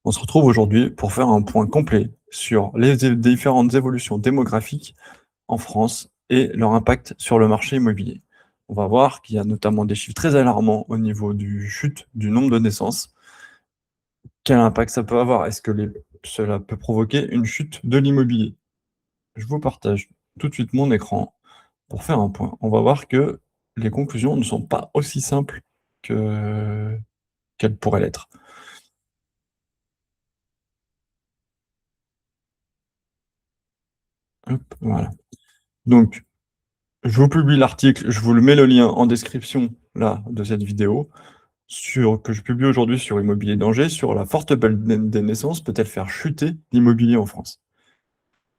On se retrouve aujourd'hui pour faire un point complet sur les différentes évolutions démographiques en France et leur impact sur le marché immobilier. On va voir qu'il y a notamment des chiffres très alarmants au niveau du chute du nombre de naissances. Quel impact ça peut avoir? Est-ce que cela peut provoquer une chute de l'immobilier? Je vous partage tout de suite mon écran pour faire un point. On va voir que les conclusions ne sont pas aussi simples que qu'elles pourraient l'être. Hop, voilà. Donc, je vous publie l'article, je vous le mets le lien en description là, de cette vidéo, que je publie aujourd'hui sur Immobilier Danger, sur la forte baisse des naissances peut-elle faire chuter l'immobilier en France?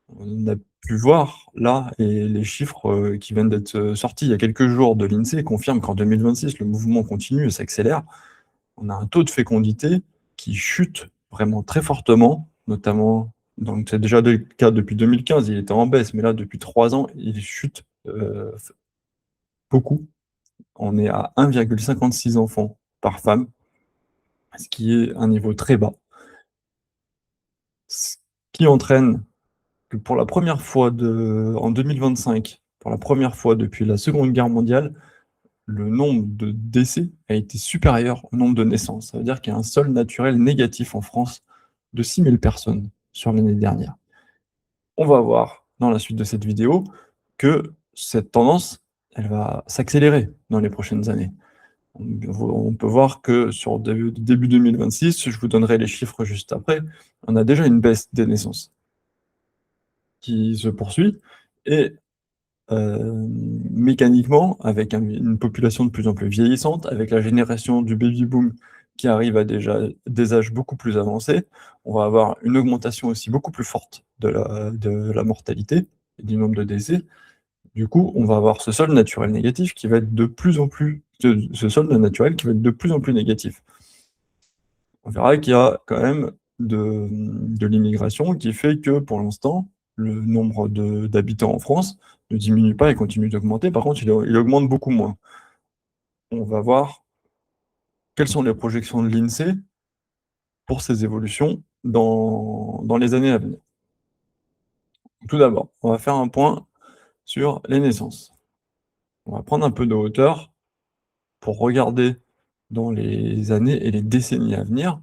On a pu voir là, et les chiffres qui viennent d'être sortis il y a quelques jours de l'INSEE confirment qu'en 2026, le mouvement continue et s'accélère. On a un taux de fécondité qui chute vraiment très fortement, notamment, donc c'est déjà le cas depuis 2015, il était en baisse, mais là, depuis 3 ans, il chute beaucoup. On est à 1,56 enfants par femme, ce qui est un niveau très bas. Ce qui entraîne que pour la première fois en 2025, pour la première fois depuis la Seconde Guerre mondiale, le nombre de décès a été supérieur au nombre de naissances. Ça veut dire qu'il y a un solde naturel négatif en France de 6 000 personnes sur l'année dernière. On va voir dans la suite de cette vidéo que cette tendance, elle va s'accélérer dans les prochaines années. On peut voir que sur début 2026, je vous donnerai les chiffres juste après, on a déjà une baisse des naissances qui se poursuit et mécaniquement, avec une population de plus en plus vieillissante, avec la génération du baby-boom qui arrive à déjà des âges beaucoup plus avancés, on va avoir une augmentation aussi beaucoup plus forte de la mortalité et du nombre de décès. Du coup, on va avoir ce solde naturel négatif qui va être de plus en plus, ce solde naturel qui va être de plus en plus négatif. On verra qu'il y a quand même de l'immigration qui fait que pour l'instant, le nombre d'habitants en France ne diminue pas et continue d'augmenter. Par contre, il augmente beaucoup moins. On va voir quelles sont les projections de l'INSEE pour ces évolutions dans les années à venir. Tout d'abord, on va faire un point sur les naissances. On va prendre un peu de hauteur pour regarder dans les années et les décennies à venir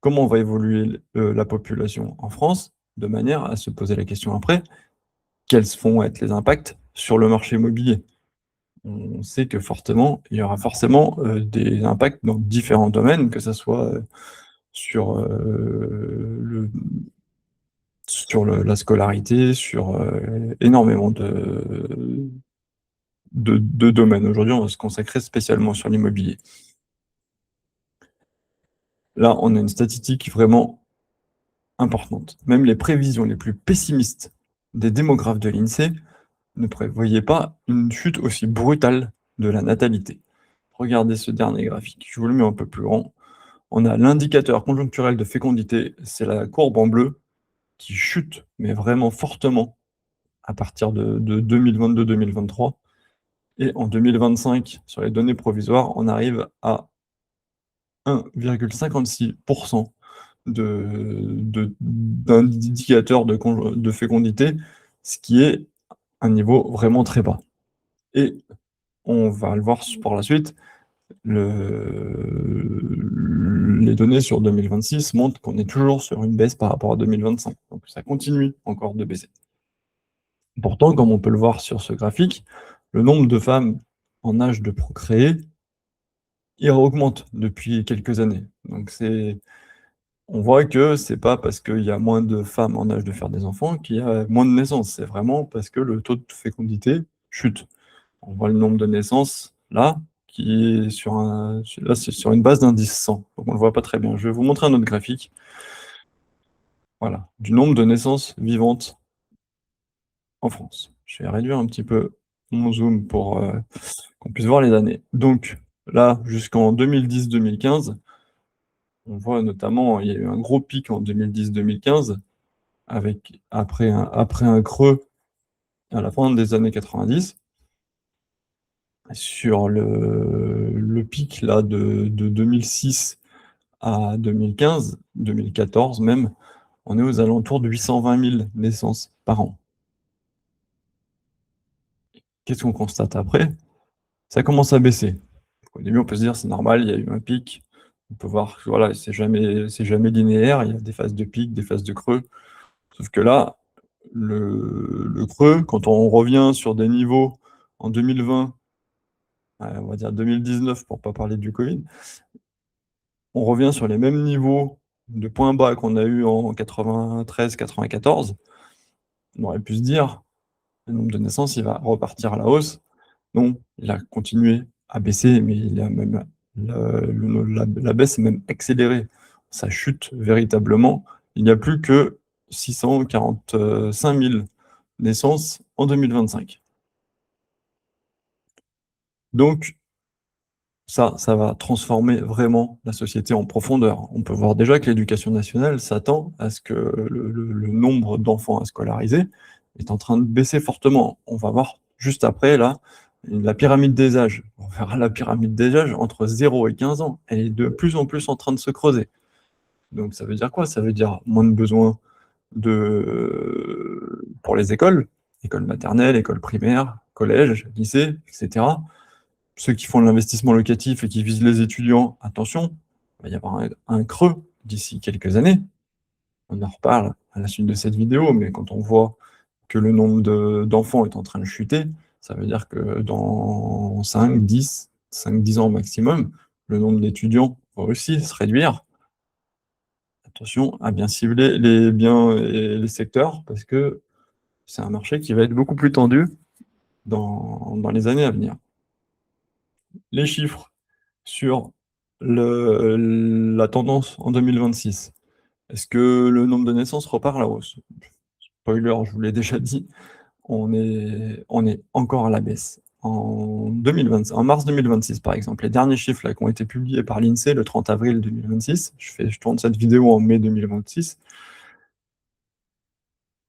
comment va évoluer la population en France, de manière à se poser la question après, quels vont être les impacts sur le marché immobilier? On sait que fortement, il y aura forcément des impacts dans différents domaines, que ce soit sur, la scolarité, sur énormément de domaines. Aujourd'hui, on va se consacrer spécialement sur l'immobilier. Là, on a une statistique vraiment importante. Même les prévisions les plus pessimistes des démographes de l'INSEE ne prévoyaient pas une chute aussi brutale de la natalité. Regardez ce dernier graphique, je vous le mets un peu plus grand. On a l'indicateur conjoncturel de fécondité, c'est la courbe en bleu, qui chute, mais vraiment fortement, à partir de 2022-2023. Et en 2025, sur les données provisoires, on arrive à 1,56% d'indicateurs de fécondité, ce qui est un niveau vraiment très bas. Et on va le voir par la suite, les données sur 2026 montrent qu'on est toujours sur une baisse par rapport à 2025. Donc ça continue encore de baisser. Pourtant, comme on peut le voir sur ce graphique, le nombre de femmes en âge de procréer, il augmente depuis quelques années. Donc on voit que c'est pas parce qu'il y a moins de femmes en âge de faire des enfants qu'il y a moins de naissances. C'est vraiment parce que le taux de fécondité chute. On voit le nombre de naissances là, qui est là, c'est sur une base d'indice 100. Donc on ne le voit pas très bien. Je vais vous montrer un autre graphique. Voilà, du nombre de naissances vivantes en France. Je vais réduire un petit peu mon zoom pour qu'on puisse voir les années. Donc là, jusqu'en 2010-2015, on voit notamment, il y a eu un gros pic en 2010-2015, après un creux à la fin des années 90. Sur le pic là, de 2006 à 2015, 2014 même, on est aux alentours de 820 000 naissances par an. Qu'est-ce qu'on constate après? Ça commence à baisser. Au début, on peut se dire c'est normal, il y a eu un pic. On peut voir que voilà, c'est jamais linéaire, il y a des phases de pic, des phases de creux. Sauf que là, le creux, quand on revient sur des niveaux en 2020, on va dire 2019 pour pas parler du Covid, on revient sur les mêmes niveaux de points bas qu'on a eu en 93-94. On aurait pu se dire, le nombre de naissances, il va repartir à la hausse. Non, il a continué à baisser, mais il a même, la baisse est même accélérée. Ça chute véritablement. Il n'y a plus que 645 000 naissances en 2025. Donc, ça va transformer vraiment la société en profondeur. On peut voir déjà que l'éducation nationale s'attend à ce que le nombre d'enfants à scolariser est en train de baisser fortement. On va voir juste après, là, la pyramide des âges. On verra la pyramide des âges entre 0 et 15 ans. Elle est de plus en plus en train de se creuser. Donc ça veut dire quoi? Ça veut dire moins de besoins pour les écoles maternelles, écoles primaires, collèges, lycées, etc. Ceux qui font de l'investissement locatif et qui visent les étudiants, attention, il va y avoir un creux d'ici quelques années. On en reparle à la suite de cette vidéo, mais quand on voit que le nombre d'enfants est en train de chuter, ça veut dire que dans 5-10 ans maximum, le nombre d'étudiants va aussi se réduire. Attention à bien cibler les biens et les secteurs, parce que c'est un marché qui va être beaucoup plus tendu dans les années à venir. Les chiffres sur la tendance en 2026. Est-ce que le nombre de naissances repart à la hausse? Spoiler, je vous l'ai déjà dit, on est encore à la baisse. En mars 2026, par exemple, les derniers chiffres là, qui ont été publiés par l'INSEE le 30 avril 2026, je tourne cette vidéo en mai 2026,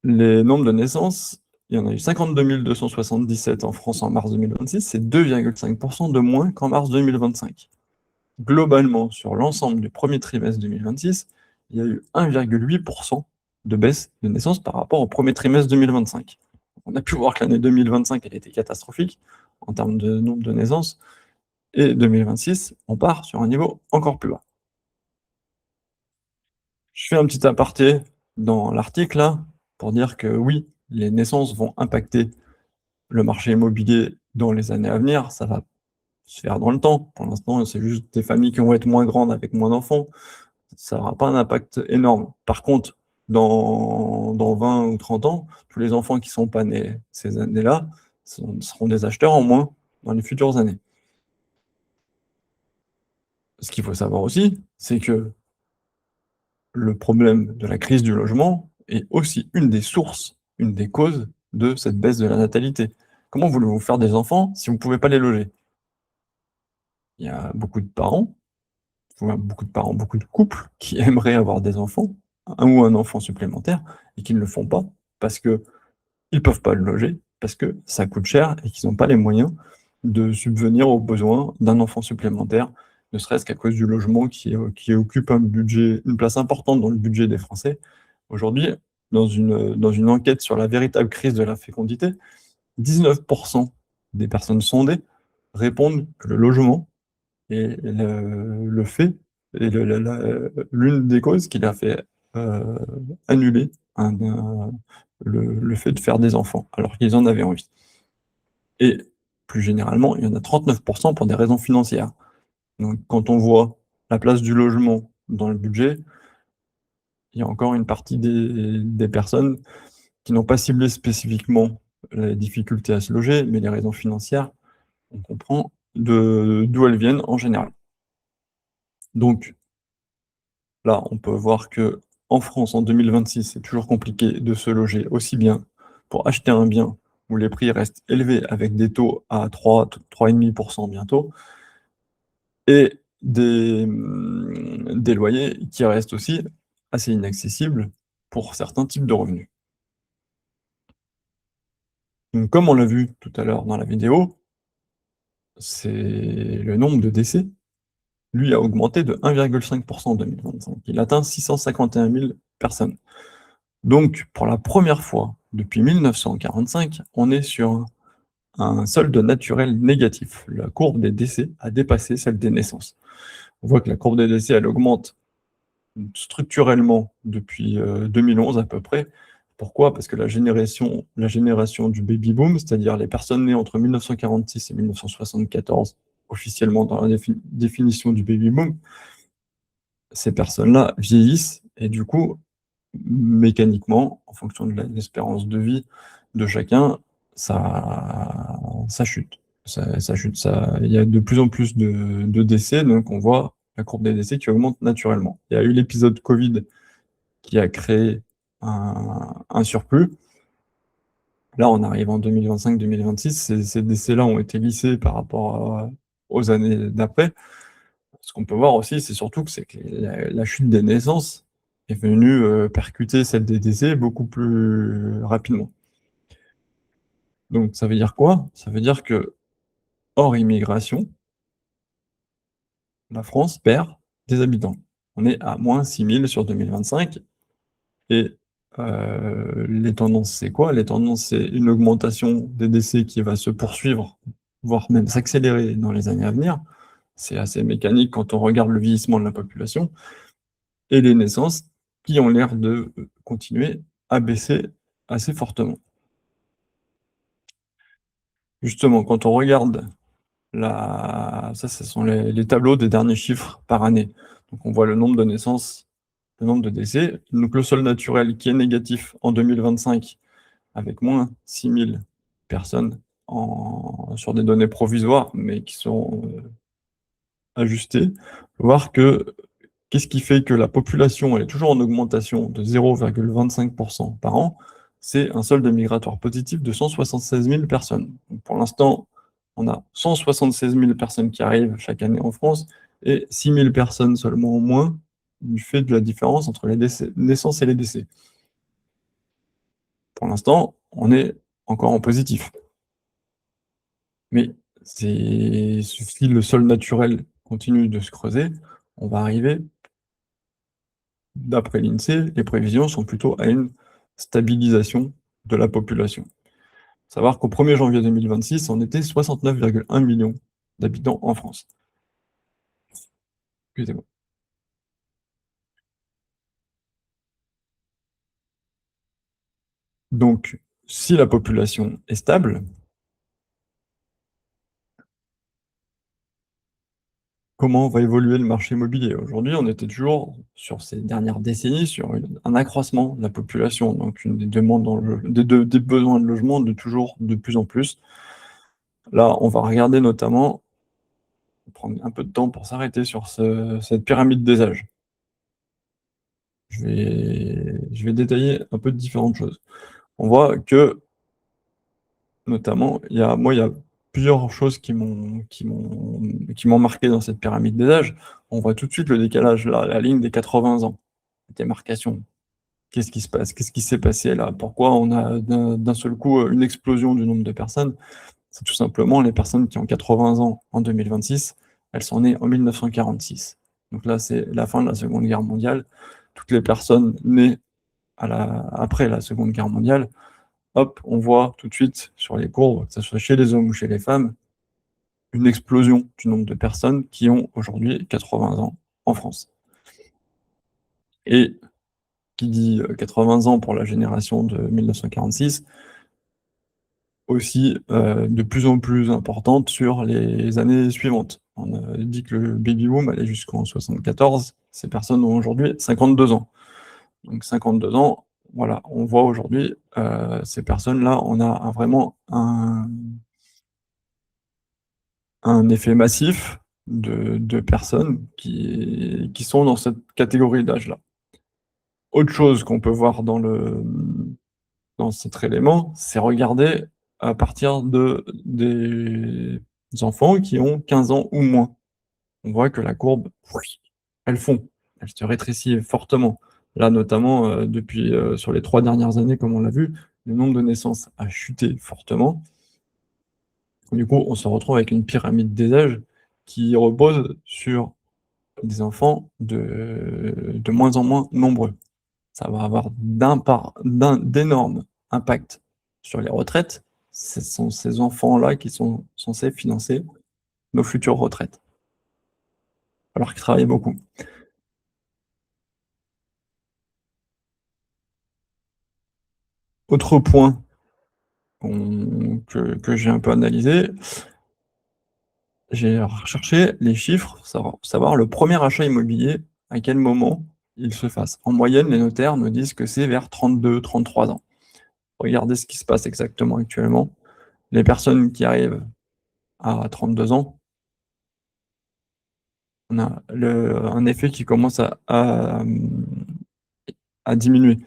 les nombres de naissances, il y en a eu 52 277 en France en mars 2026, c'est 2,5% de moins qu'en mars 2025. Globalement, sur l'ensemble du premier trimestre 2026, il y a eu 1,8% de baisse de naissance par rapport au premier trimestre 2025. On a pu voir que l'année 2025, elle était catastrophique en termes de nombre de naissances, et 2026, on part sur un niveau encore plus bas. Je fais un petit aparté dans l'article là, pour dire que oui, les naissances vont impacter le marché immobilier dans les années à venir, ça va se faire dans le temps. Pour l'instant, c'est juste des familles qui vont être moins grandes avec moins d'enfants. Ça n'aura pas un impact énorme. Par contre, dans 20 ou 30 ans, tous les enfants qui ne sont pas nés ces années-là seront des acheteurs en moins dans les futures années. Ce qu'il faut savoir aussi, c'est que le problème de la crise du logement est aussi une des sources, une des causes de cette baisse de la natalité. Comment voulez-vous faire des enfants si vous ne pouvez pas les loger? Il y a beaucoup de parents, beaucoup de couples qui aimeraient avoir des enfants, un ou un enfant supplémentaire, et qui ne le font pas parce qu'ils ne peuvent pas le loger, parce que ça coûte cher et qu'ils n'ont pas les moyens de subvenir aux besoins d'un enfant supplémentaire, ne serait-ce qu'à cause du logement qui occupe une place importante dans le budget des Français. Aujourd'hui, dans une enquête sur la véritable crise de la fécondité, 19% des personnes sondées répondent que le logement est le fait, et l'une des causes qui a fait euh, annuler le fait de faire des enfants, alors qu'ils en avaient envie. Et plus généralement, il y en a 39% pour des raisons financières. Donc quand on voit la place du logement dans le budget, il y a encore une partie des personnes qui n'ont pas ciblé spécifiquement les difficultés à se loger, mais les raisons financières, on comprend d'où elles viennent en général. Donc là, on peut voir que en France, en 2026, c'est toujours compliqué de se loger aussi bien pour acheter un bien où les prix restent élevés avec des taux à 3,5% bientôt, et des loyers qui restent aussi assez inaccessibles pour certains types de revenus. Donc, comme on l'a vu tout à l'heure dans la vidéo, c'est le nombre de décès lui, a augmenté de 1,5% en 2025. Il atteint 651 000 personnes. Donc, pour la première fois depuis 1945, on est sur un solde naturel négatif. La courbe des décès a dépassé celle des naissances. On voit que la courbe des décès, elle augmente structurellement depuis 2011 à peu près. Pourquoi? Parce que la génération du baby-boom, c'est-à-dire les personnes nées entre 1946 et 1974, officiellement dans la définition du baby-boom, ces personnes-là vieillissent et du coup, mécaniquement, en fonction de l'espérance de vie de chacun, ça chute. Ça chute. Il y a de plus en plus de décès, donc on voit la courbe des décès qui augmente naturellement. Il y a eu l'épisode Covid qui a créé un surplus. Là, on arrive en 2025-2026, ces décès-là ont été lissés par rapport aux années d'après. Ce qu'on peut voir aussi, c'est surtout que c'est que la chute des naissances est venue percuter celle des décès beaucoup plus rapidement. Donc ça veut dire quoi? Ça veut dire que, hors immigration, la France perd des habitants. On est à moins 6 000 sur 2025. Et les tendances, c'est quoi? Les tendances, c'est une augmentation des décès qui va se poursuivre, voire même s'accélérer dans les années à venir. C'est assez mécanique quand on regarde le vieillissement de la population. Et les naissances qui ont l'air de continuer à baisser assez fortement. Justement, quand on regarde ça, ce sont les tableaux des derniers chiffres par année. Donc on voit le nombre de naissances, le nombre de décès. Donc le solde naturel qui est négatif en 2025, avec moins 6 000 personnes sur des données provisoires, mais qui sont ajustées. On peut voir que qu'est-ce qui fait que la population elle est toujours en augmentation de 0,25% par an? C'est un solde migratoire positif de 176 000 personnes. Donc pour l'instant, on a 176 000 personnes qui arrivent chaque année en France et 6 000 personnes seulement en moins du fait de la différence entre les naissances et les décès. Pour l'instant, on est encore en positif. Mais si le sol naturel continue de se creuser, on va arriver, d'après l'INSEE, les prévisions sont plutôt à une stabilisation de la population. Savoir qu'au 1er janvier 2026, on était 69,1 millions d'habitants en France. Excusez-moi. Donc, si la population est stable, comment va évoluer le marché immobilier? Aujourd'hui, on était toujours, sur ces dernières décennies, sur un accroissement de la population, donc une des demandes des besoins de logement de plus en plus. Là, on va regarder notamment, prendre un peu de temps pour s'arrêter sur cette pyramide des âges. Je vais détailler un peu de différentes choses. On voit que, notamment, il y a plusieurs choses qui m'ont marqué dans cette pyramide des âges. On voit tout de suite le décalage, là, la ligne des 80 ans, la démarcation. Qu'est-ce qui se passe? Qu'est-ce qui s'est passé là? Pourquoi on a d'un seul coup une explosion du nombre de personnes? C'est tout simplement les personnes qui ont 80 ans en 2026, elles sont nées en 1946. Donc là, c'est la fin de la Seconde Guerre mondiale. Toutes les personnes nées après la Seconde Guerre mondiale, hop, on voit tout de suite sur les courbes, que ce soit chez les hommes ou chez les femmes, une explosion du nombre de personnes qui ont aujourd'hui 80 ans en France. Et qui dit 80 ans pour la génération de 1946, aussi de plus en plus importante sur les années suivantes. On a dit que le baby boom allait jusqu'en 74, ces personnes ont aujourd'hui 52 ans. Donc 52 ans, voilà, on voit aujourd'hui ces personnes-là, on a vraiment un effet massif de personnes qui sont dans cette catégorie d'âge-là. Autre chose qu'on peut voir dans cet élément, c'est regarder à partir des enfants qui ont 15 ans ou moins. On voit que la courbe, elle fond, elle se rétrécit fortement. Là, notamment, depuis sur les 3 dernières années, comme on l'a vu, le nombre de naissances a chuté fortement. Du coup, on se retrouve avec une pyramide des âges qui repose sur des enfants de moins en moins nombreux. Ça va avoir d'énormes impacts sur les retraites. Ce sont ces enfants-là qui sont censés financer nos futures retraites, alors qu'ils travaillent beaucoup. Autre point que j'ai un peu analysé, j'ai recherché les chiffres, savoir le premier achat immobilier, à quel moment il se fasse. En moyenne, les notaires nous disent que c'est vers 32-33 ans. Regardez ce qui se passe exactement actuellement. Les personnes qui arrivent à 32 ans, on a un effet qui commence à diminuer.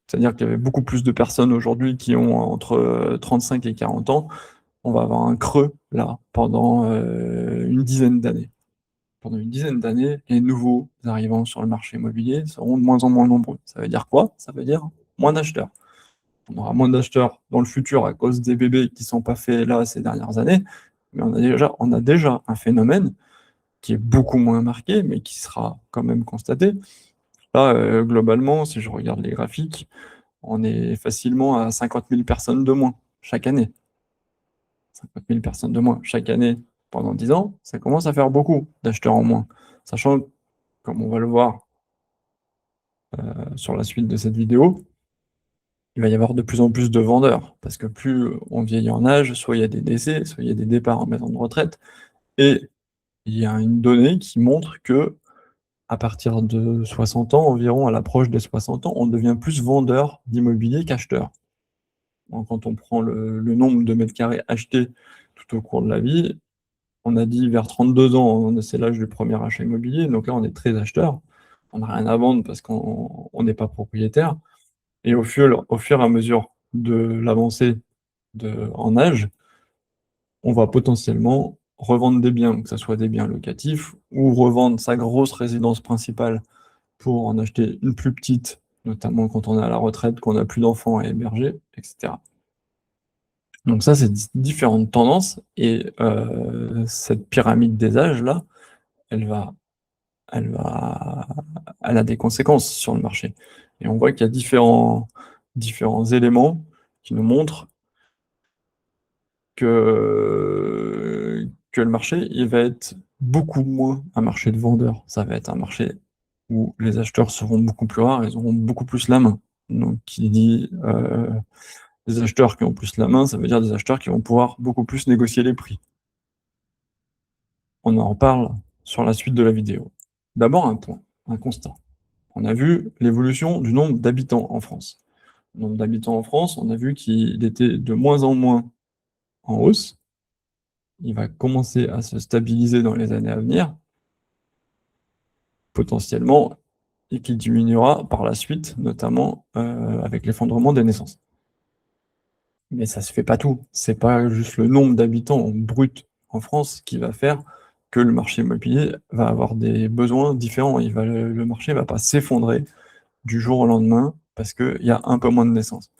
C'est-à-dire qu'il y avait beaucoup plus de personnes aujourd'hui qui ont entre 35 et 40 ans. On va avoir un creux là pendant une dizaine d'années. Pendant une dizaine d'années, les nouveaux arrivants sur le marché immobilier seront de moins en moins nombreux. Ça veut dire quoi? Ça veut dire moins d'acheteurs. On aura moins d'acheteurs dans le futur à cause des bébés qui ne sont pas faits là ces dernières années, mais on a déjà un phénomène qui est beaucoup moins marqué, mais qui sera quand même constaté. Là, globalement, si je regarde les graphiques, on est facilement à 50 000 personnes de moins chaque année. 50 000 personnes de moins chaque année pendant 10 ans, ça commence à faire beaucoup d'acheteurs en moins. Sachant, comme on va le voir sur la suite de cette vidéo, il va y avoir de plus en plus de vendeurs, parce que plus on vieillit en âge, soit il y a des décès, soit il y a des départs en maison de retraite, et il y a une donnée qui montre que à partir de 60 ans environ, à l'approche des 60 ans, on devient plus vendeur d'immobilier qu'acheteur. Quand on prend le nombre de mètres carrés achetés tout au cours de la vie, on a dit vers 32 ans, c'est l'âge du premier achat immobilier, donc là on est très acheteur, on n'a rien à vendre parce qu'on n'est pas propriétaire, et au fur et à mesure de l'avancée en âge, on va potentiellement revendre des biens, que ce soit des biens locatifs, ou revendre sa grosse résidence principale pour en acheter une plus petite, notamment quand on est à la retraite, qu'on n'a plus d'enfants à héberger, etc. Donc ça, c'est différentes tendances, et cette pyramide des âges-là, elle va, elle va, elle a des conséquences sur le marché. Et on voit qu'il y a différents éléments qui nous montrent que le marché, il va être beaucoup moins un marché de vendeurs. Ça va être un marché où les acheteurs seront beaucoup plus rares, ils auront beaucoup plus la main. Donc, qui dit des acheteurs qui ont plus la main, ça veut dire des acheteurs qui vont pouvoir beaucoup plus négocier les prix. On en reparle sur la suite de la vidéo. D'abord, un constat. On a vu l'évolution du nombre d'habitants en France. Le nombre d'habitants en France, on a vu qu'il était de moins en moins en hausse. Il va commencer à se stabiliser dans les années à venir, potentiellement, et qui diminuera par la suite, notamment avec l'effondrement des naissances. Mais ça ne se fait pas tout. C'est pas juste le nombre d'habitants brut en France qui va faire que le marché immobilier va avoir des besoins différents. Le marché ne va pas s'effondrer du jour au lendemain parce qu'il y a un peu moins de naissances.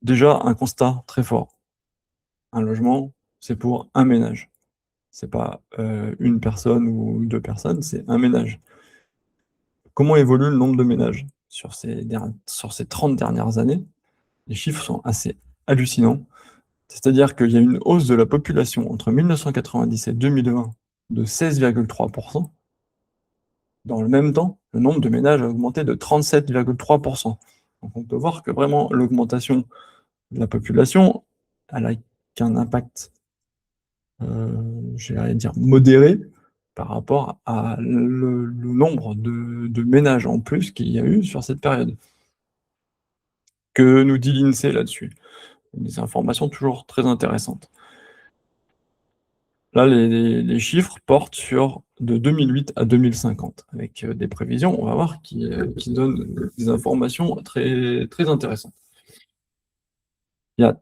Déjà, un constat très fort. Un logement, c'est pour un ménage. C'est pas une personne ou deux personnes, c'est un ménage. Comment évolue le nombre de ménages sur ces 30 dernières années? Les chiffres sont assez hallucinants. C'est-à-dire qu'il y a une hausse de la population entre 1990 et 2020 de 16,3%. Dans le même temps, le nombre de ménages a augmenté de 37,3%. Donc on peut voir que vraiment l'augmentation de la population, elle a qu'un impact, j'allais dire modéré, par rapport à le nombre de ménages en plus qu'il y a eu sur cette période. Que nous dit l'INSEE là-dessus? Des informations toujours très intéressantes. Là, les chiffres portent sur de 2008 à 2050, avec des prévisions, on va voir, qui donnent des informations très, très intéressantes. Il y a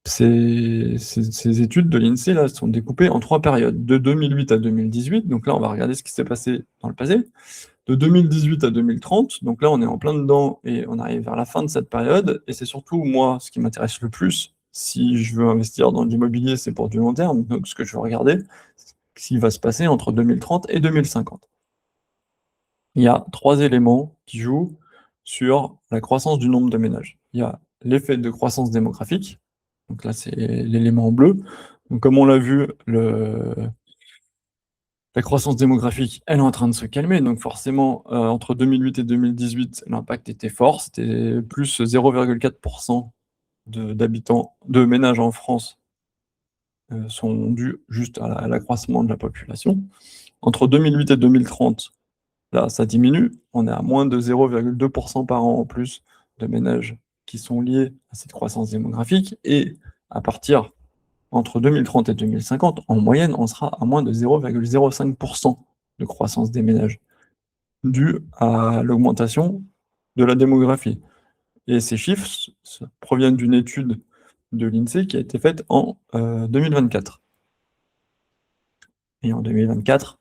ces études de l'INSEE là, sont découpées en 3 périodes, de 2008 à 2018, donc là on va regarder ce qui s'est passé dans le passé, de 2018 à 2030, donc là on est en plein dedans et on arrive vers la fin de cette période, et c'est surtout moi ce qui m'intéresse le plus, si je veux investir dans l'immobilier, c'est pour du long terme, donc ce que je veux regarder, ce qui va se passer entre 2030 et 2050. Il y a 3 éléments qui jouent sur la croissance du nombre de ménages. Il y a l'effet de croissance démographique, donc là c'est l'élément en bleu. Donc comme on l'a vu, la croissance démographique, elle est en train de se calmer, donc forcément, entre 2008 et 2018, l'impact était fort, c'était plus 0,4% d'habitants, de ménages en France sont dus juste à l'accroissement de la population. Entre 2008 et 2030, là, ça diminue. On est à moins de 0,2% par an en plus de ménages qui sont liés à cette croissance démographique. Et à partir entre 2030 et 2050, en moyenne, on sera à moins de 0,05% de croissance des ménages, due à l'augmentation de la démographie. Et ces chiffres proviennent d'une étude de l'INSEE qui a été faite en 2024. Et en 2024,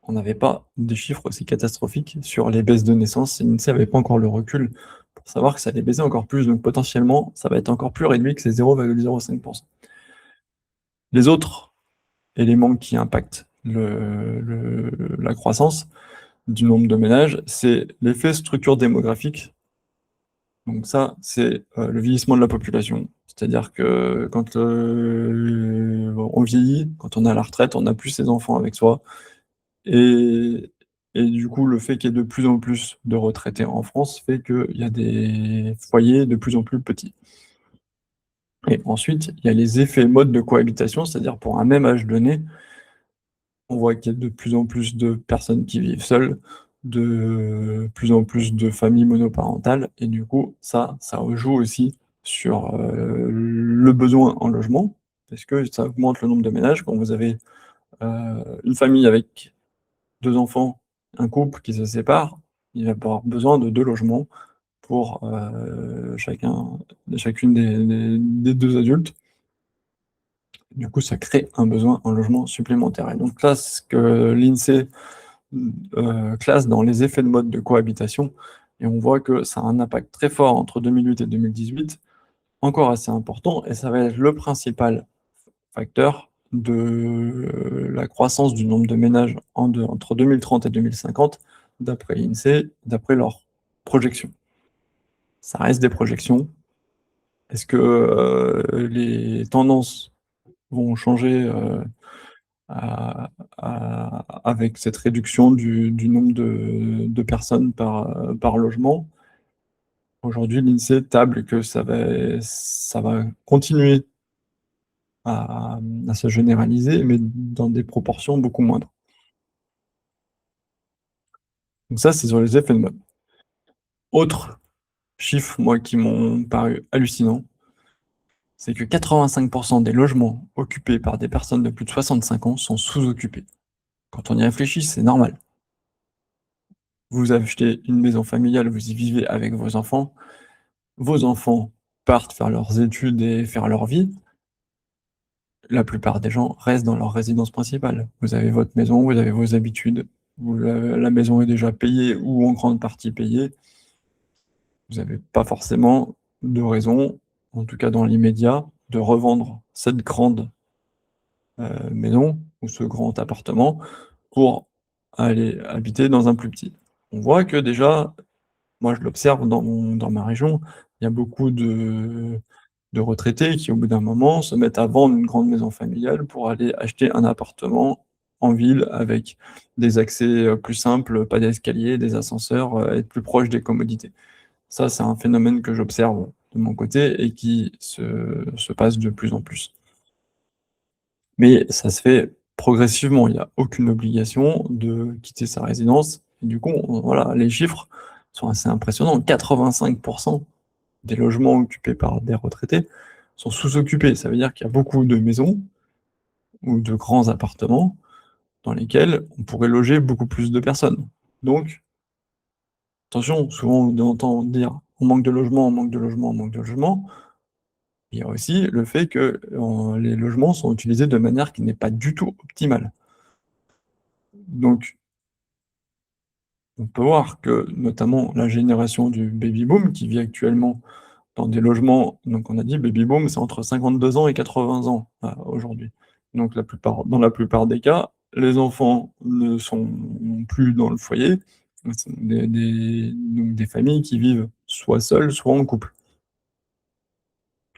on n'avait pas des chiffres aussi catastrophiques sur les baisses de naissance. L'INSEE n'avait pas encore le recul pour savoir que ça allait baisser encore plus. Donc potentiellement, ça va être encore plus réduit que ces 0,05%. Les autres éléments qui impactent la croissance du nombre de ménages, c'est l'effet structure démographique. Donc ça, c'est le vieillissement de la population. C'est-à-dire que quand on vieillit, quand on est à la retraite, on n'a plus ses enfants avec soi. Et, et du coup, le fait qu'il y ait de plus en plus de retraités en France fait qu'il y a des foyers de plus en plus petits. Et ensuite, il y a les effets modes de cohabitation, c'est-à-dire pour un même âge donné, on voit qu'il y a de plus en plus de personnes qui vivent seules, de plus en plus de familles monoparentales, et du coup, ça joue aussi sur le besoin en logement, parce que ça augmente le nombre de ménages. Quand vous avez une famille avec 2 enfants, un couple qui se sépare, il va avoir besoin de 2 logements pour chacune des 2 adultes. Du coup, ça crée un besoin en logement supplémentaire. Et donc là, ce que l'INSEE classe dans les effets de mode de cohabitation, et on voit que ça a un impact très fort entre 2008 et 2018, encore assez important, et ça va être le principal facteur de la croissance du nombre de ménages entre 2030 et 2050, d'après l'INSEE, d'après leurs projections. Ça reste des projections. Est-ce que les tendances vont changer avec cette réduction du nombre de personnes par logement? Aujourd'hui, l'INSEE table que ça va continuer à se généraliser, mais dans des proportions beaucoup moindres. Donc ça, c'est sur les effets de mode. Autre chiffre, moi, qui m'ont paru hallucinants, c'est que 85% des logements occupés par des personnes de plus de 65 ans sont sous-occupés. Quand on y réfléchit, c'est normal. Vous achetez une maison familiale, vous y vivez avec vos enfants partent faire leurs études et faire leur vie. La plupart des gens restent dans leur résidence principale. Vous avez votre maison, vous avez vos habitudes, la maison est déjà payée ou en grande partie payée. Vous n'avez pas forcément de raison, en tout cas dans l'immédiat, de revendre cette grande maison ou ce grand appartement pour aller habiter dans un plus petit. On voit que déjà, moi je l'observe dans ma région, il y a beaucoup de retraités qui, au bout d'un moment, se mettent à vendre une grande maison familiale pour aller acheter un appartement en ville avec des accès plus simples, pas d'escalier, des ascenseurs, être plus proche des commodités. Ça, c'est un phénomène que j'observe de mon côté et qui se passe de plus en plus. Mais ça se fait progressivement, il n'y a aucune obligation de quitter sa résidence. Et du coup, voilà, les chiffres sont assez impressionnants. 85% des logements occupés par des retraités sont sous-occupés. Ça veut dire qu'il y a beaucoup de maisons ou de grands appartements dans lesquels on pourrait loger beaucoup plus de personnes. Donc, attention, souvent on entend dire on manque de logements, on manque de logements, on manque de logements. Il y a aussi le fait que les logements sont utilisés de manière qui n'est pas du tout optimale. Donc, on peut voir que notamment la génération du baby boom qui vit actuellement dans des logements, donc on a dit baby boom, c'est entre 52 ans et 80 ans aujourd'hui. Donc dans la plupart des cas, les enfants ne sont plus dans le foyer, c'est donc des familles qui vivent soit seules, soit en couple,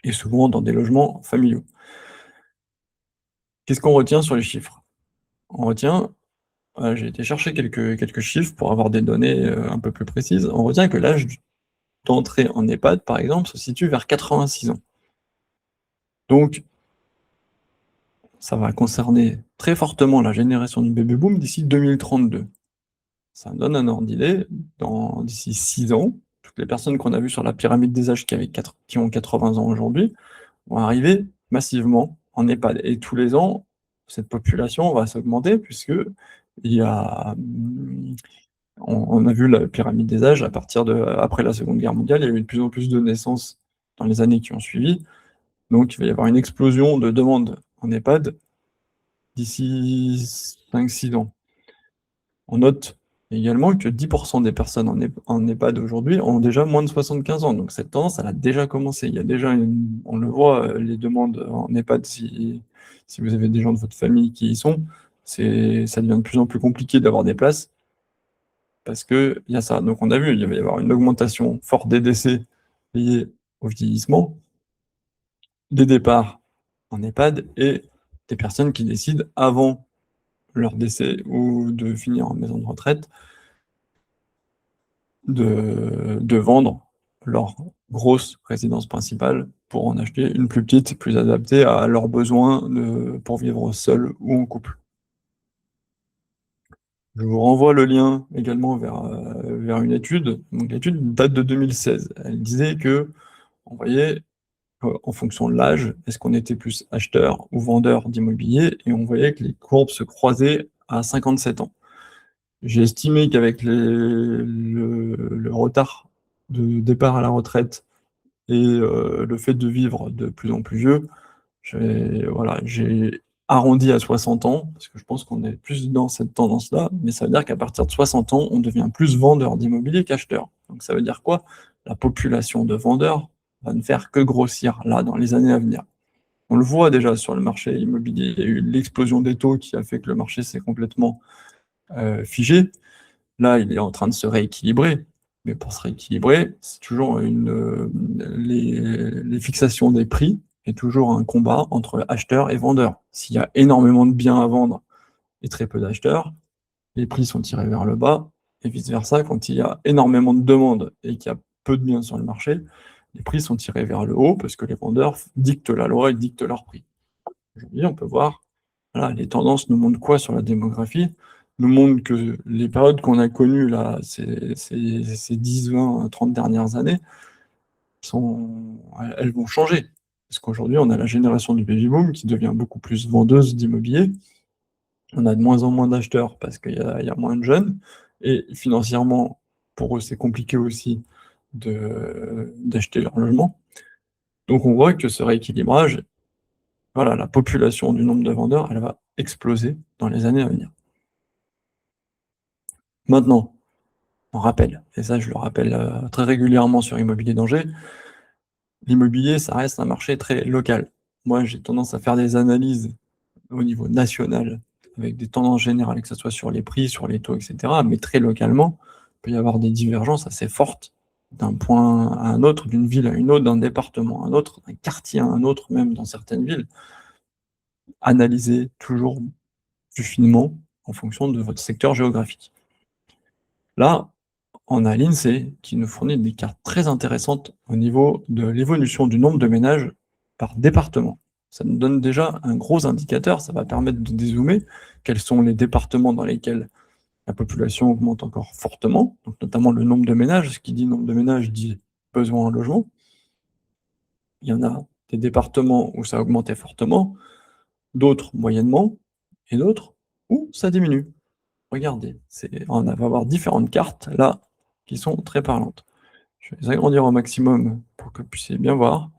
et souvent dans des logements familiaux. Qu'est-ce qu'on retient sur les chiffres? On retient, j'ai été chercher quelques chiffres pour avoir des données, un peu plus précises. On retient que l'âge d'entrée en EHPAD, par exemple, se situe vers 86 ans. Donc ça va concerner très fortement la génération du baby boom d'ici 2032. Ça donne un ordre d'idée, d'ici 6 ans, toutes les personnes qu'on a vues sur la pyramide des âges qui ont 80 ans aujourd'hui vont arriver massivement en EHPAD. Et tous les ans, cette population va s'augmenter puisque il y a, on a vu la pyramide des âges, après la Seconde Guerre mondiale, il y a eu de plus en plus de naissances dans les années qui ont suivi. Donc il va y avoir une explosion de demandes en EHPAD d'ici 5-6 ans. On note également que 10% des personnes en EHPAD aujourd'hui ont déjà moins de 75 ans. Donc cette tendance, elle a déjà commencé. Il y a déjà on le voit, les demandes en EHPAD, si vous avez des gens de votre famille qui y sont, ça devient de plus en plus compliqué d'avoir des places parce qu'il y a ça. Donc on a vu, il va y avoir une augmentation forte des décès liés au vieillissement, des départs en EHPAD et des personnes qui décident avant leur décès ou de finir en maison de retraite de vendre leur grosse résidence principale pour en acheter une plus petite, plus adaptée à leurs besoins pour vivre seul ou en couple. Je vous renvoie le lien également vers une étude. Donc, l'étude date de 2016. Elle disait que, on voyait, en fonction de l'âge, est-ce qu'on était plus acheteur ou vendeur d'immobilier, et on voyait que les courbes se croisaient à 57 ans. J'ai estimé qu'avec le retard de départ à la retraite et le fait de vivre de plus en plus vieux, j'ai arrondi à 60 ans, parce que je pense qu'on est plus dans cette tendance-là, mais ça veut dire qu'à partir de 60 ans, on devient plus vendeur d'immobilier qu'acheteur. Donc ça veut dire quoi? La population de vendeurs va ne faire que grossir là dans les années à venir. On le voit déjà sur le marché immobilier, il y a eu l'explosion des taux qui a fait que le marché s'est complètement figé. Là, il est en train de se rééquilibrer. Mais pour se rééquilibrer, c'est toujours les fixations des prix est toujours un combat entre acheteurs et vendeurs. S'il y a énormément de biens à vendre et très peu d'acheteurs, les prix sont tirés vers le bas, et vice-versa, quand il y a énormément de demandes et qu'il y a peu de biens sur le marché, les prix sont tirés vers le haut parce que les vendeurs dictent la loi et dictent leur prix. Aujourd'hui, on peut voir, voilà, les tendances nous montrent quoi sur la démographie? Nous montrent que les périodes qu'on a connues là, ces 10, 20, 30 dernières années, elles vont changer. Parce qu'aujourd'hui, on a la génération du baby boom qui devient beaucoup plus vendeuse d'immobilier. On a de moins en moins d'acheteurs parce qu'il y a moins de jeunes. Et financièrement, pour eux, c'est compliqué aussi d'acheter leur logement. Donc on voit que ce rééquilibrage, voilà, la population du nombre de vendeurs, elle va exploser dans les années à venir. Maintenant, on rappelle, et ça je le rappelle très régulièrement sur Immobilier Danger, l'immobilier, ça reste un marché très local. Moi, j'ai tendance à faire des analyses au niveau national, avec des tendances générales, que ce soit sur les prix, sur les taux, etc. Mais très localement, il peut y avoir des divergences assez fortes d'un point à un autre, d'une ville à une autre, d'un département à un autre, d'un quartier à un autre, même dans certaines villes. Analysez toujours plus finement en fonction de votre secteur géographique. Là, on a l'INSEE qui nous fournit des cartes très intéressantes au niveau de l'évolution du nombre de ménages par département. Ça nous donne déjà un gros indicateur, ça va permettre de dézoomer quels sont les départements dans lesquels la population augmente encore fortement, donc notamment le nombre de ménages. Ce qui dit nombre de ménages dit besoin en logement. Il y en a des départements où ça a augmenté fortement, d'autres moyennement, et d'autres où ça diminue. Regardez, on va avoir différentes cartes là qui sont très parlantes. Je vais les agrandir au maximum pour que vous puissiez bien voir.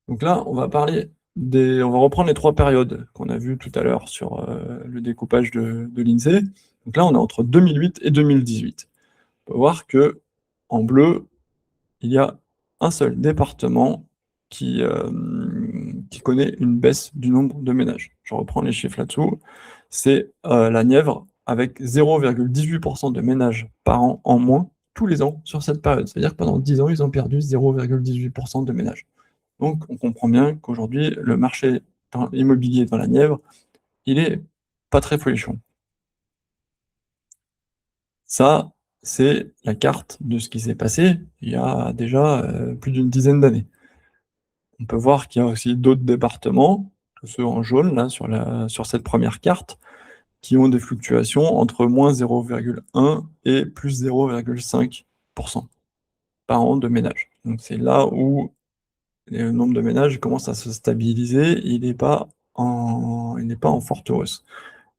Donc là, on va reprendre les 3 périodes qu'on a vues tout à l'heure sur le découpage de l'INSEE. Donc là, on est entre 2008 et 2018. On peut voir que en bleu, il y a un seul département qui connaît une baisse du nombre de ménages. Je reprends les chiffres là-dessous. c'est la Nièvre, avec 0,18% de ménages par an en moins tous les ans sur cette période. C'est-à-dire que pendant 10 ans, ils ont perdu 0,18% de ménages. Donc on comprend bien qu'aujourd'hui, le marché immobilier dans la Nièvre, il est pas très folichon. Ça, c'est la carte de ce qui s'est passé il y a déjà plus d'une dizaine d'années. On peut voir qu'il y a aussi d'autres départements, tous ceux en jaune, là, sur cette première carte, qui ont des fluctuations entre moins 0,1 et plus 0,5% par an de ménages. Donc c'est là où le nombre de ménages commence à se stabiliser, il n'est pas en forte hausse.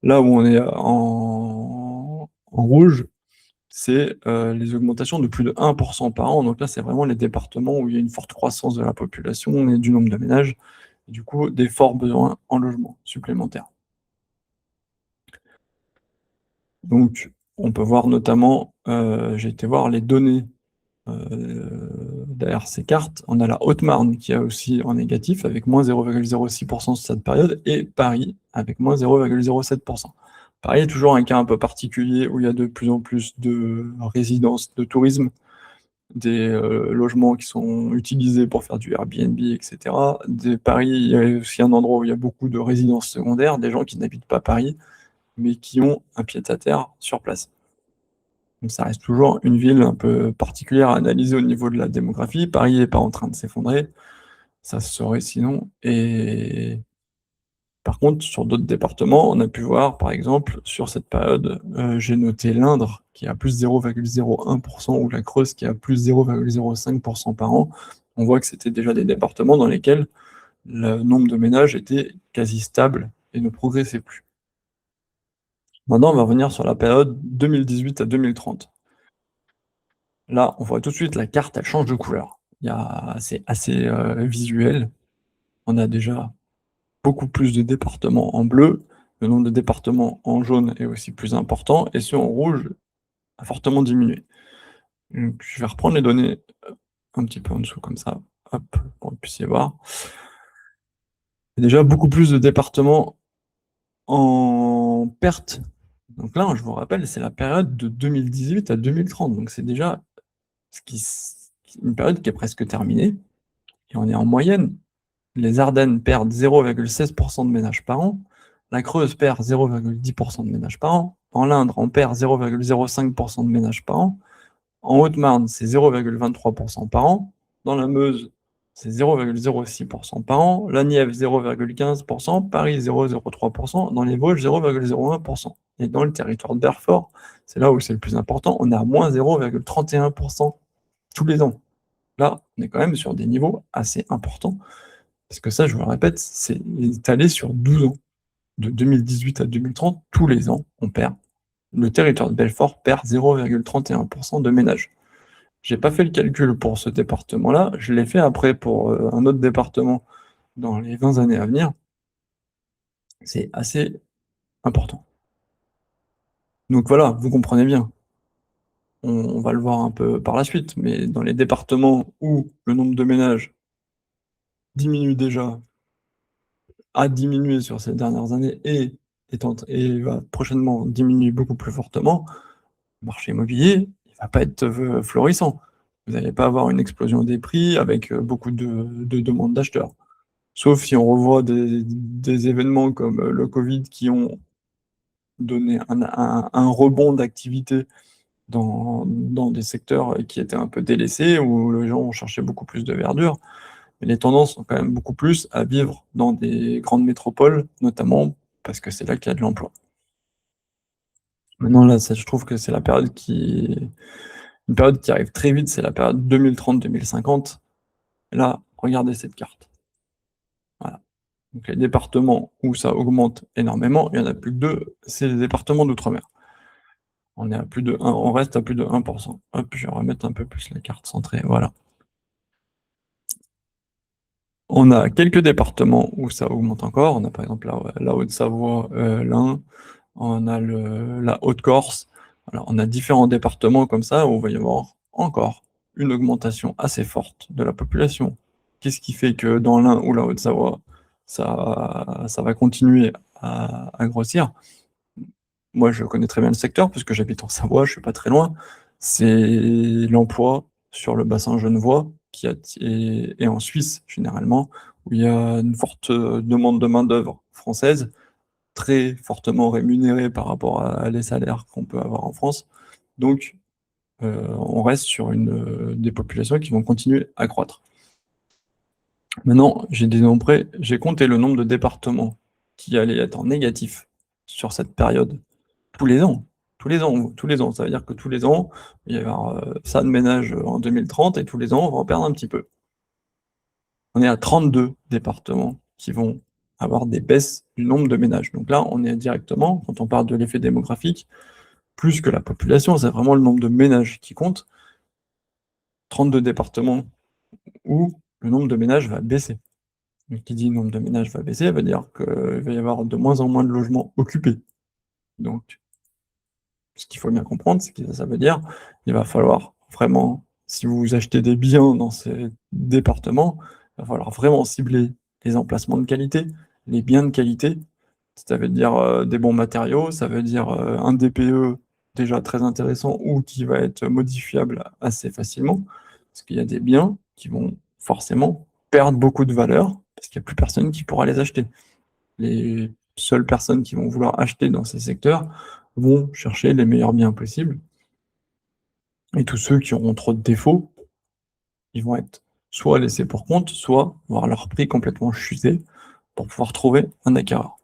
Là où on est en rouge, c'est les augmentations de plus de 1% par an. Donc là, c'est vraiment les départements où il y a une forte croissance de la population et du nombre de ménages, et du coup, des forts besoins en logement supplémentaires. Donc, on peut voir notamment, j'ai été voir les données derrière ces cartes. On a la Haute-Marne qui est aussi en négatif avec moins 0,06% sur cette période, et Paris avec moins 0,07%. Paris est toujours un cas un peu particulier où il y a de plus en plus de résidences, de tourisme, des logements qui sont utilisés pour faire du Airbnb, etc. Paris, il y a aussi un endroit où il y a beaucoup de résidences secondaires, des gens qui n'habitent pas Paris, mais qui ont un pied-à-terre sur place. Donc ça reste toujours une ville un peu particulière à analyser au niveau de la démographie. Paris n'est pas en train de s'effondrer, ça se saurait sinon. Et par contre, sur d'autres départements, on a pu voir, par exemple, sur cette période, j'ai noté l'Indre qui a plus 0,01% ou la Creuse qui a plus 0,05% par an. On voit que c'était déjà des départements dans lesquels le nombre de ménages était quasi stable et ne progressait plus. Maintenant, on va revenir sur la période 2018 à 2030. Là, on voit tout de suite la carte, elle change de couleur. C'est assez visuel. On a déjà beaucoup plus de départements en bleu. Le nombre de départements en jaune est aussi plus important. Et ceux en rouge a fortement diminué. Donc, je vais reprendre les données un petit peu en dessous comme ça, hop, pour que vous puissiez voir. Il y a déjà beaucoup plus de départements en perte. Donc là, je vous rappelle, c'est la période de 2018 à 2030. Donc c'est déjà une période qui est presque terminée. Et on est en moyenne. Les Ardennes perdent 0,16% de ménages par an. La Creuse perd 0,10% de ménages par an. En l'Indre, on perd 0,05% de ménages par an. En Haute-Marne, c'est 0,23% par an. Dans la Meuse, c'est 0,06% par an. La Nièvre, 0,15%. Paris, 0,03%. Dans les Vosges, 0,01%. Et dans le territoire de Belfort, c'est là où c'est le plus important, on est à moins 0,31% tous les ans. Là, on est quand même sur des niveaux assez importants. Parce que ça, je vous le répète, c'est étalé sur 12 ans. De 2018 à 2030, tous les ans, on perd. Le territoire de Belfort perd 0,31% de ménages. J'ai pas fait le calcul pour ce département-là, je l'ai fait après pour un autre département dans les 20 années à venir. C'est assez important. Donc voilà, vous comprenez bien. On va le voir un peu par la suite, mais dans les départements où le nombre de ménages diminue déjà, a diminué sur ces dernières années et va prochainement diminuer beaucoup plus fortement, le marché immobilier, il va pas être florissant. Vous n'allez pas avoir une explosion des prix avec beaucoup de demandes d'acheteurs. Sauf si on revoit des événements comme le Covid qui ont donné un rebond d'activité dans des secteurs qui étaient un peu délaissés, où les gens ont cherché beaucoup plus de verdure. Mais les tendances sont quand même beaucoup plus à vivre dans des grandes métropoles, notamment parce que c'est là qu'il y a de l'emploi. Maintenant, là, je trouve que c'est une période qui arrive très vite, c'est la période 2030-2050. Là, regardez cette carte. Voilà. Donc les départements où ça augmente énormément, il n'y en a plus que deux, c'est les départements d'outre-mer. On reste à plus de 1%. Hop, je vais remettre un peu plus la carte centrée, voilà. On a quelques départements où ça augmente encore. On a par exemple la Haute-Savoie, l'Ain, on a la Haute-Corse. Alors, on a différents départements comme ça où il va y avoir encore une augmentation assez forte de la population. Qu'est-ce qui fait que dans l'Ain ou la Haute-Savoie, ça va continuer à grossir? moi je connais très bien le secteur puisque j'habite en Savoie, je suis pas très loin, c'est l'emploi sur le bassin genevois et en Suisse généralement, où il y a une forte demande de main-d'œuvre française, très fortement rémunérée par rapport à les salaires qu'on peut avoir en France. Donc, on reste sur des populations qui vont continuer à croître. Maintenant, j'ai compté le nombre de départements qui allaient être en négatif sur cette période tous les ans. Tous les ans, tous les ans. Ça veut dire que tous les ans, il va y avoir ça de ménage en 2030 et tous les ans, on va en perdre un petit peu. On est à 32 départements qui vont avoir des baisses du nombre de ménages. Donc là, on est directement, quand on parle de l'effet démographique, plus que la population, c'est vraiment le nombre de ménages qui compte. 32 départements où le nombre de ménages va baisser. Donc, qui dit nombre de ménages va baisser, ça veut dire qu'il va y avoir de moins en moins de logements occupés. Donc, ce qu'il faut bien comprendre, c'est que ça veut dire qu'il va falloir vraiment, si vous achetez des biens dans ces départements, il va falloir vraiment cibler les emplacements de qualité, les biens de qualité. Ça veut dire des bons matériaux, ça veut dire un DPE déjà très intéressant ou qui va être modifiable assez facilement, parce qu'il y a des biens qui vont forcément perdre beaucoup de valeur, parce qu'il n'y a plus personne qui pourra les acheter. Les seules personnes qui vont vouloir acheter dans ces secteurs vont chercher les meilleurs biens possibles. Et tous ceux qui auront trop de défauts, ils vont être soit laissés pour compte, soit voir leur prix complètement chuter pour pouvoir trouver un acquéreur.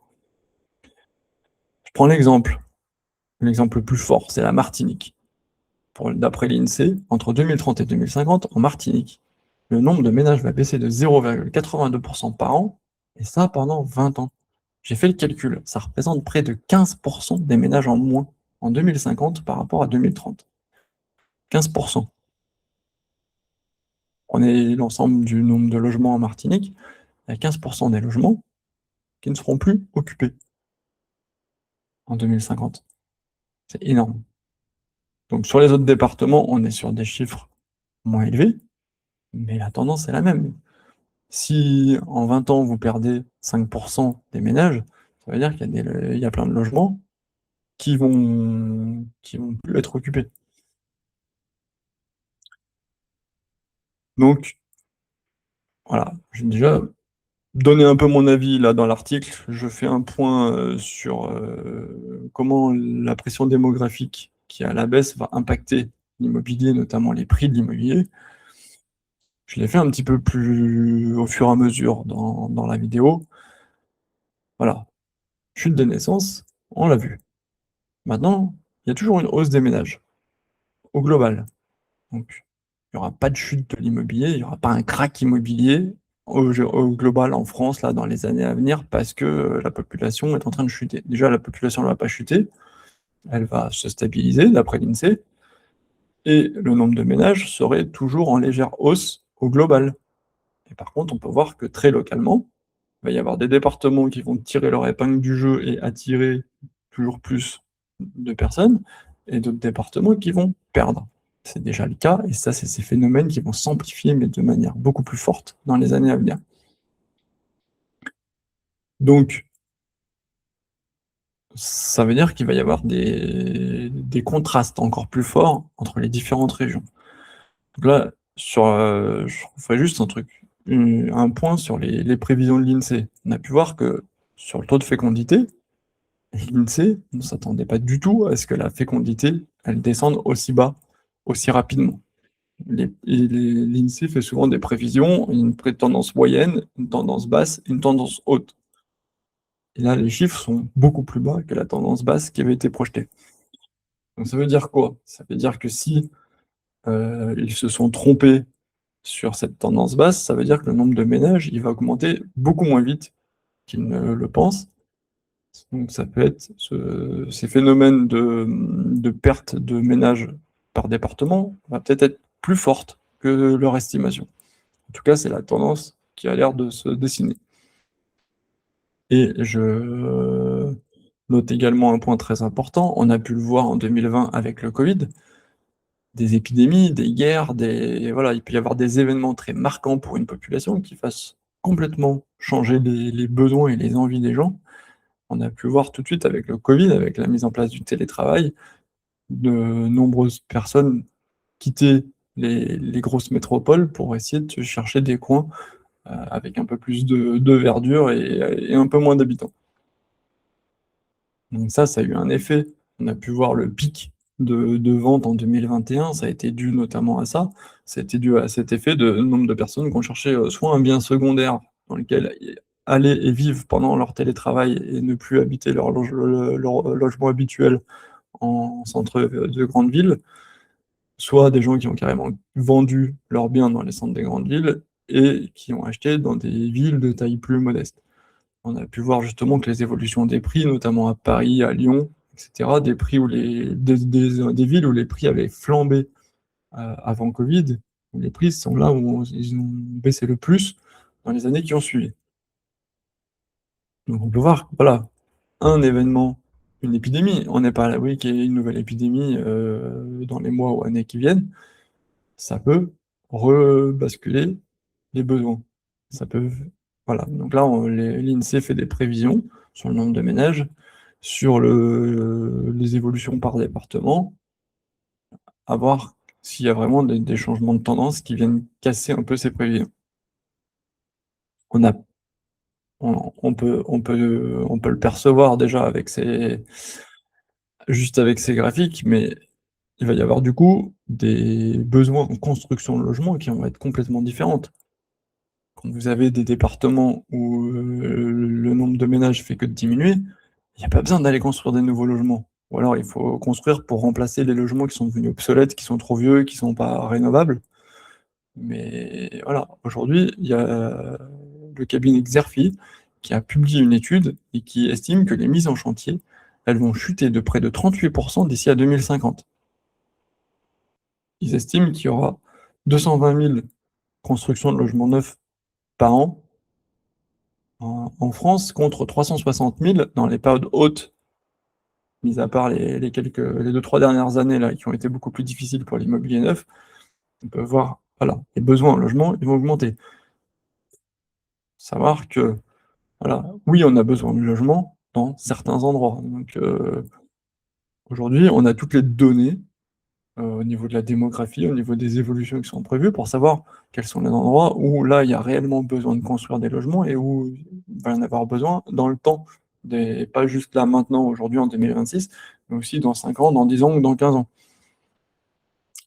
Je prends l'exemple le plus fort, c'est la Martinique. D'après l'INSEE, entre 2030 et 2050, en Martinique, le nombre de ménages va baisser de 0,82% par an, et ça pendant 20 ans. J'ai fait le calcul, ça représente près de 15% des ménages en moins en 2050 par rapport à 2030. 15%. Prenez l'ensemble du nombre de logements en Martinique, il y a 15% des logements qui ne seront plus occupés en 2050. C'est énorme. Donc sur les autres départements, on est sur des chiffres moins élevés, mais la tendance est la même. Si en 20 ans, vous perdez 5% des ménages, ça veut dire qu'il y a plein de logements qui vont plus être occupés. Donc, voilà, j'ai déjà donné un peu mon avis là dans l'article. Je fais un point sur comment la pression démographique qui est à la baisse va impacter l'immobilier, notamment les prix de l'immobilier. Je l'ai fait un petit peu plus au fur et à mesure dans la vidéo. Voilà, chute des naissances, on l'a vu. Maintenant, il y a toujours une hausse des ménages, au global. Donc, il n'y aura pas de chute de l'immobilier, il n'y aura pas un crack immobilier au global en France là, dans les années à venir parce que la population est en train de chuter. Déjà, la population ne va pas chuter, elle va se stabiliser d'après l'INSEE, et le nombre de ménages serait toujours en légère hausse au global. Et par contre, on peut voir que très localement, il va y avoir des départements qui vont tirer leur épingle du jeu et attirer toujours plus de personnes, et d'autres départements qui vont perdre. C'est déjà le cas, et ça, c'est ces phénomènes qui vont s'amplifier, mais de manière beaucoup plus forte dans les années à venir. Donc, ça veut dire qu'il va y avoir des contrastes encore plus forts entre les différentes régions. Donc là, je ferai juste un point sur les prévisions de l'INSEE. On a pu voir que sur le taux de fécondité, l'INSEE ne s'attendait pas du tout à ce que la fécondité elle descende aussi bas, aussi rapidement. L'INSEE fait souvent des prévisions, une tendance moyenne, une tendance basse, une tendance haute. Et là, les chiffres sont beaucoup plus bas que la tendance basse qui avait été projetée. Donc ça veut dire quoi? Ça veut dire que si ils se sont trompés sur cette tendance basse, ça veut dire que le nombre de ménages il va augmenter beaucoup moins vite qu'ils ne le pensent. Donc ça peut être ces phénomènes de perte de ménages par département va peut-être être plus forte que leur estimation. En tout cas, c'est la tendance qui a l'air de se dessiner. Et je note également un point très important, on a pu le voir en 2020 avec le Covid, des épidémies, des guerres, voilà, il peut y avoir des événements très marquants pour une population qui fassent complètement changer les besoins et les envies des gens. On a pu voir tout de suite avec le Covid, avec la mise en place du télétravail, de nombreuses personnes quitter les grosses métropoles pour essayer de se chercher des coins, avec un peu plus de verdure et un peu moins d'habitants. Donc ça a eu un effet. On a pu voir le pic de vente en 2021, ça a été dû notamment à ça. Ça a été dû à cet effet de nombre de personnes qui ont cherché, soit un bien secondaire dans lequel aller et vivre pendant leur télétravail et ne plus habiter leur logement habituel en centre, de grande ville, soit des gens qui ont carrément vendu leurs biens dans les centres des grandes villes et qui ont acheté dans des villes de taille plus modeste. On a pu voir justement que les évolutions des prix, notamment à Paris, à Lyon, et cetera, des prix où des villes où les prix avaient flambé, avant Covid, où les prix sont là où ils ont baissé le plus dans les années qui ont suivi. Donc on peut voir, voilà, un événement, une épidémie, on n'est pas à l'abri qu'il y ait une nouvelle épidémie, dans les mois ou années qui viennent, ça peut rebasculer les besoins. Ça peut, voilà, donc là, l'INSEE fait des prévisions sur le nombre de ménages, sur les évolutions par département, à voir s'il y a vraiment des changements de tendance qui viennent casser un peu ces prévisions. On a, on peut le percevoir déjà avec juste avec ces graphiques, mais il va y avoir du coup des besoins en construction de logements qui vont être complètement différentes. Quand vous avez des départements où, le nombre de ménages fait que diminuer, il n'y a pas besoin d'aller construire des nouveaux logements. Ou alors il faut construire pour remplacer les logements qui sont devenus obsolètes, qui sont trop vieux, qui sont pas rénovables. Mais voilà, aujourd'hui, il y a le cabinet Xerfi qui a publié une étude et qui estime que les mises en chantier, elles vont chuter de près de 38 d'ici à 2050. Ils estiment qu'il y aura 220 000 constructions de logements neufs par an en France, contre 360 000 dans les périodes hautes, mis à part les 2-3 dernières années là, qui ont été beaucoup plus difficiles pour l'immobilier neuf. On peut voir, voilà, les besoins en logement, ils vont augmenter. Savoir que, voilà, oui, on a besoin de logements dans certains endroits. Donc, aujourd'hui, on a toutes les données, au niveau de la démographie, au niveau des évolutions qui sont prévues, pour savoir quels sont les endroits où là, il y a réellement besoin de construire des logements et où il va y en avoir besoin dans le temps, pas juste là, maintenant, aujourd'hui, en 2026, mais aussi dans 5 ans, dans 10 ans ou dans 15 ans.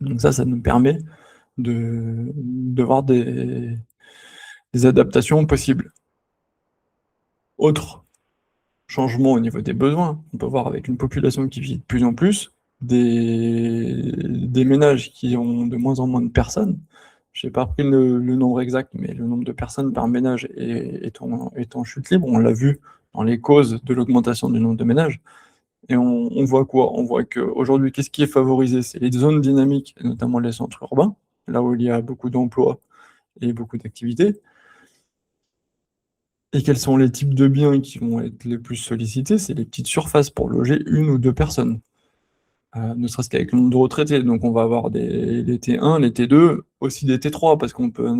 Donc ça nous permet de voir des adaptations possibles. Autre changement au niveau des besoins, on peut voir avec une population qui vit de plus en plus, des ménages qui ont de moins en moins de personnes. Je n'ai pas pris le nombre exact, mais le nombre de personnes par ménage est en chute libre. On l'a vu dans les causes de l'augmentation du nombre de ménages. Et on voit quoi? On voit qu'aujourd'hui, qu'est-ce qui est favorisé? C'est les zones dynamiques, et notamment les centres urbains, là où il y a beaucoup d'emplois et beaucoup d'activités. Et quels sont les types de biens qui vont être les plus sollicités? C'est les petites surfaces pour loger 1 ou 2 personnes. Ne serait-ce qu'avec le nombre de retraités. Donc on va avoir les T1, les T2, aussi des T3, parce qu'on peut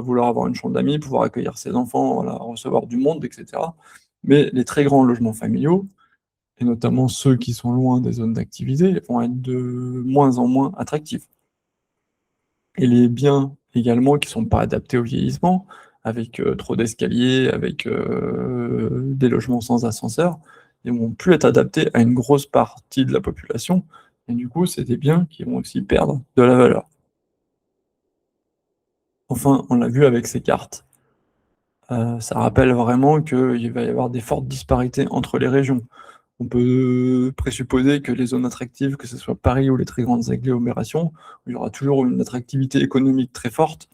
vouloir avoir une chambre d'amis, pouvoir accueillir ses enfants, voilà, recevoir du monde, et cetera. Mais les très grands logements familiaux, et notamment ceux qui sont loin des zones d'activité, vont être de moins en moins attractifs. Et les biens également qui sont pas adaptés au vieillissement, avec trop d'escaliers, avec des logements sans ascenseur, ils vont plus être adaptés à une grosse partie de la population. Et du coup, c'est des biens qui vont aussi perdre de la valeur. Enfin, on l'a vu avec ces cartes, ça rappelle vraiment qu'il va y avoir des fortes disparités entre les régions. On peut présupposer que les zones attractives, que ce soit Paris ou les très grandes agglomérations, où il y aura toujours une attractivité économique très forte,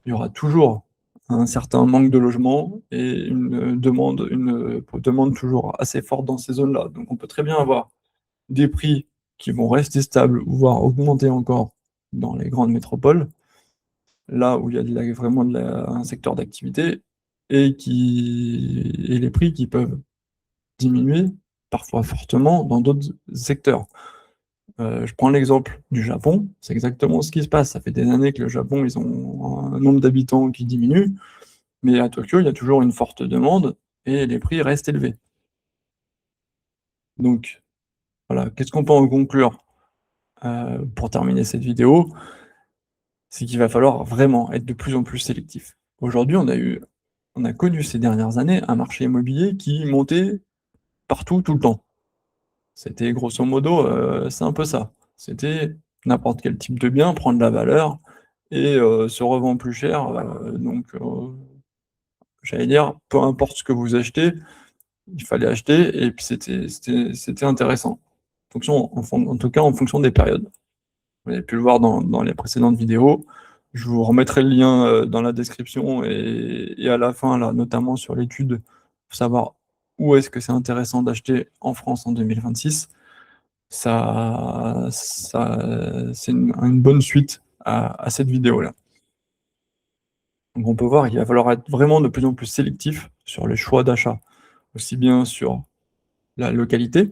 il y aura toujours un certain manque de logement et une demande toujours assez forte dans ces zones-là. Donc on peut très bien avoir des prix qui vont rester stables, voire augmenter encore dans les grandes métropoles, là où il y a vraiment un secteur d'activité, et les prix qui peuvent diminuer parfois fortement dans d'autres secteurs. Je prends l'exemple du Japon, c'est exactement ce qui se passe. Ça fait des années que le Japon, ils ont un nombre d'habitants qui diminue, mais à Tokyo, il y a toujours une forte demande et les prix restent élevés. Donc voilà, qu'est-ce qu'on peut en conclure pour terminer cette vidéo? C'est qu'il va falloir vraiment être de plus en plus sélectif. Aujourd'hui, on a connu ces dernières années un marché immobilier qui montait partout, tout le temps. C'était grosso modo, c'est un peu ça. C'était n'importe quel type de bien prend de la valeur et se revend plus cher, j'allais dire, peu importe ce que vous achetez, il fallait acheter et puis c'était intéressant. En tout cas, en fonction des périodes. Vous avez pu le voir dans les précédentes vidéos. Je vous remettrai le lien dans la description et à la fin, là, notamment sur l'étude, pour savoir où est-ce que c'est intéressant d'acheter en France en 2026. C'est une bonne suite à cette vidéo-là. Donc on peut voir qu'il va falloir être vraiment de plus en plus sélectif sur les choix d'achat, aussi bien sur la localité,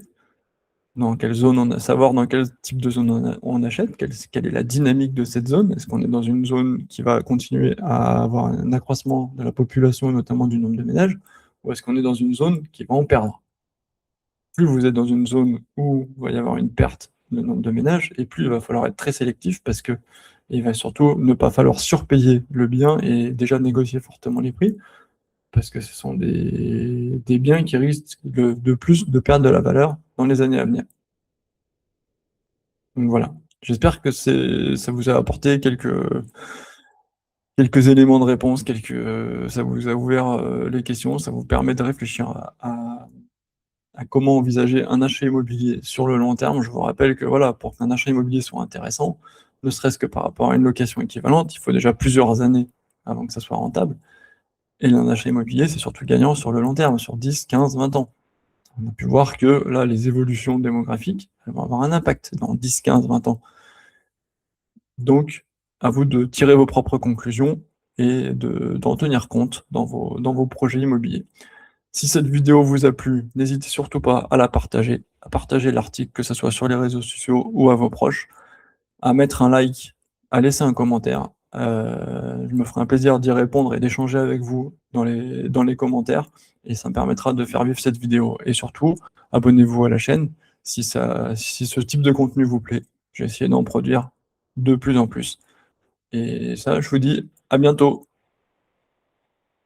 dans quelle zone savoir dans quel type de zone on achète, quelle est la dynamique de cette zone. Est-ce qu'on est dans une zone qui va continuer à avoir un accroissement de la population, notamment du nombre de ménages, ou est-ce qu'on est dans une zone qui va en perdre? Plus vous êtes dans une zone où il va y avoir une perte de nombre de ménages, et plus il va falloir être très sélectif parce que il va surtout ne pas falloir surpayer le bien et déjà négocier fortement les prix, parce que ce sont des biens qui risquent de plus de perdre de la valeur dans les années à venir. Donc voilà, j'espère que ça vous a apporté quelques éléments de réponse, ça vous a ouvert les questions, ça vous permet de réfléchir à comment envisager un achat immobilier sur le long terme. Je vous rappelle que voilà, pour qu'un achat immobilier soit intéressant, ne serait-ce que par rapport à une location équivalente, il faut déjà plusieurs années avant que ça soit rentable. Et un achat immobilier, c'est surtout gagnant sur le long terme, sur 10, 15, 20 ans. On a pu voir que là, les évolutions démographiques, elles vont avoir un impact dans 10, 15, 20 ans. Donc, à vous de tirer vos propres conclusions et d'en tenir compte dans vos projets immobiliers. Si cette vidéo vous a plu, n'hésitez surtout pas à la partager, à partager l'article, que ce soit sur les réseaux sociaux ou à vos proches, à mettre un like, à laisser un commentaire. Je me ferai un plaisir d'y répondre et d'échanger avec vous dans les commentaires, et ça me permettra de faire vivre cette vidéo. Et surtout, abonnez-vous à la chaîne si ce type de contenu vous plaît. Je vais essayer d'en produire de plus en plus. Et ça, je vous dis à bientôt.